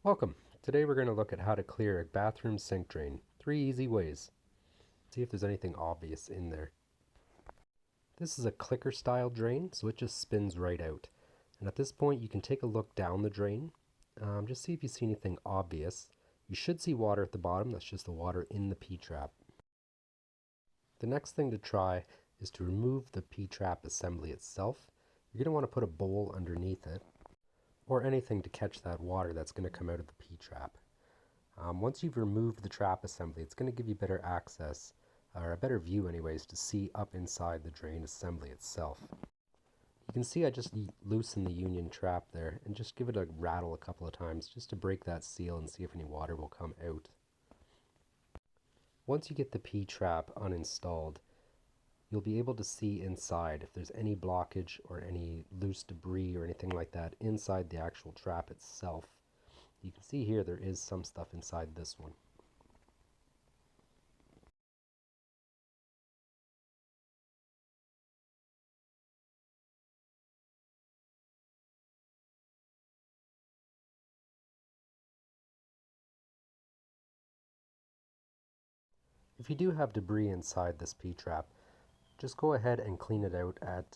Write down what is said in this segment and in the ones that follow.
Welcome. Today we're going to look at how to clear a bathroom sink drain. 3 easy ways. See if there's anything obvious in there. This is a clicker style drain, so it just spins right out. And at this point you can take a look down the drain. Just see if you see anything obvious. You should see water at the bottom, that's just the water in the P-trap. The next thing to try is to remove the P-trap assembly itself. You're going to want to put a bowl underneath it, or anything to catch that water that's going to come out of the P-trap. Once you've removed the trap assembly, it's going to give you better access, or a better view anyways, to see up inside the drain assembly itself. You can see I just loosen the union trap there and just give it a rattle a couple of times just to break that seal and see if any water will come out. Once you get the P-trap uninstalled, you'll be able to see inside if there's any blockage or any loose debris or anything like that inside the actual trap itself. You can see here there is some stuff inside this one. If you do have debris inside this P-trap, just go ahead and clean it out at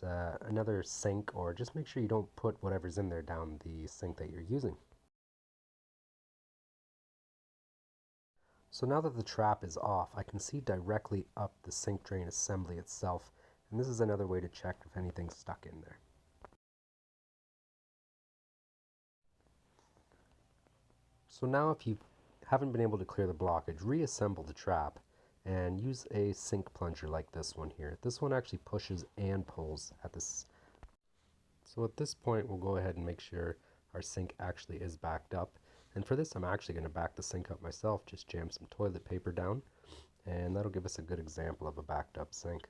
another sink, or just make sure you don't put whatever's in there down the sink that you're using. So now that the trap is off, I can see directly up the sink drain assembly itself, and this is another way to check if anything's stuck in there. So now if you haven't been able to clear the blockage, reassemble the trap and use a sink plunger like this one here. This one actually pushes and pulls at this. So at this point we'll go ahead and make sure our sink actually is backed up. And for this I'm actually going to back the sink up myself, just jam some toilet paper down, and that'll give us a good example of a backed up sink.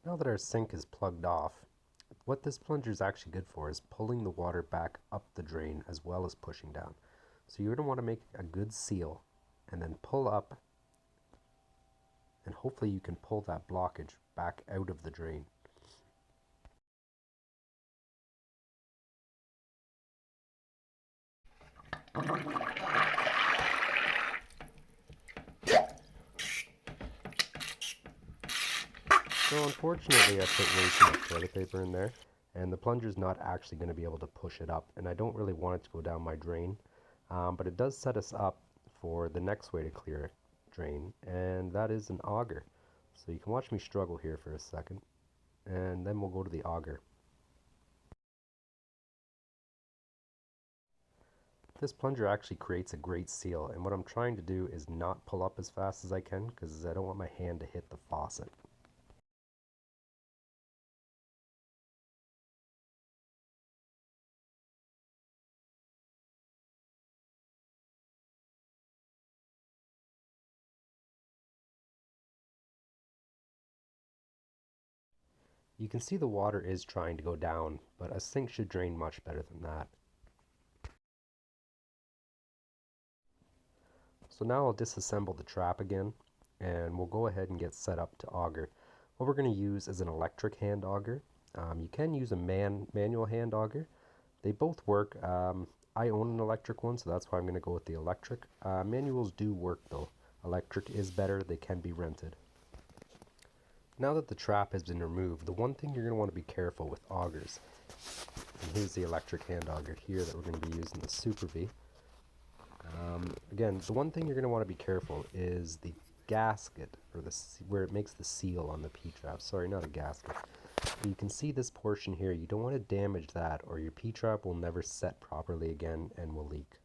Now that our sink is plugged off, what this plunger is actually good for is pulling the water back up the drain as well as pushing down. So you're going to want to make a good seal and then pull up, and hopefully you can pull that blockage back out of the drain. So unfortunately I put way too much toilet paper in there, and the plunger is not actually going to be able to push it up, and I don't really want it to go down my drain, but it does set us up for the next way to clear a drain, and that is an auger. So you can watch me struggle here for a second, and then we'll go to the auger. This plunger actually creates a great seal, and what I'm trying to do is not pull up as fast as I can because I don't want my hand to hit the faucet. You can see the water is trying to go down, but a sink should drain much better than that. So now I'll disassemble the trap again, and we'll go ahead and get set up to auger. What we're going to use is an electric hand auger. You can use a manual hand auger. They both work. I own an electric one, so that's why I'm going to go with the electric. Manuals do work though. Electric is better. They can be rented. Now that the trap has been removed, the one thing you're going to want to be careful with augers, and here's the electric hand auger here that we're going to be using, the Super V. Again, the one thing you're going to want to be careful is the gasket, or where it makes the seal on the P-trap. Sorry, not a gasket. You can see this portion here. You don't want to damage that, or your P-trap will never set properly again and will leak.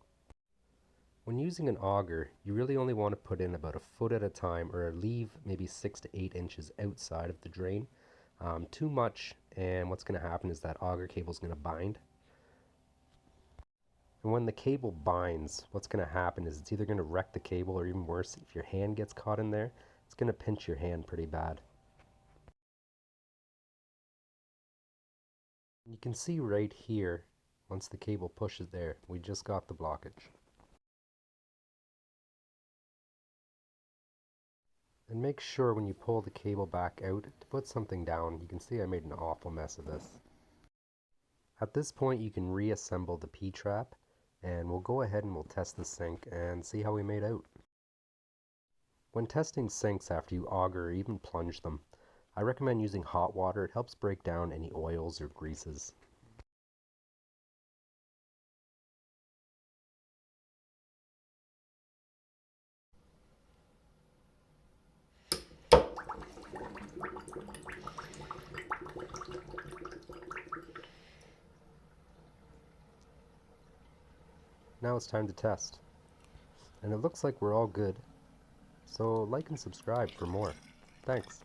When using an auger, you really only want to put in about a foot at a time, or leave maybe 6 to 8 inches outside of the drain. Too much, and what's going to happen is that auger cable is going to bind. And when the cable binds, what's going to happen is it's either going to wreck the cable, or even worse, if your hand gets caught in there, It's going to pinch your hand pretty bad. You can see right here, once the cable pushes there, we just got the blockage. And make sure when you pull the cable back out to put something down. You can see I made an awful mess of this. At this point you can reassemble the P-trap, and we'll go ahead and we'll test the sink and see how we made out. When testing sinks after you auger or even plunge them, I recommend using hot water. It helps break down any oils or greases. Now it's time to test. And it looks like we're all good. So like and subscribe for more. Thanks.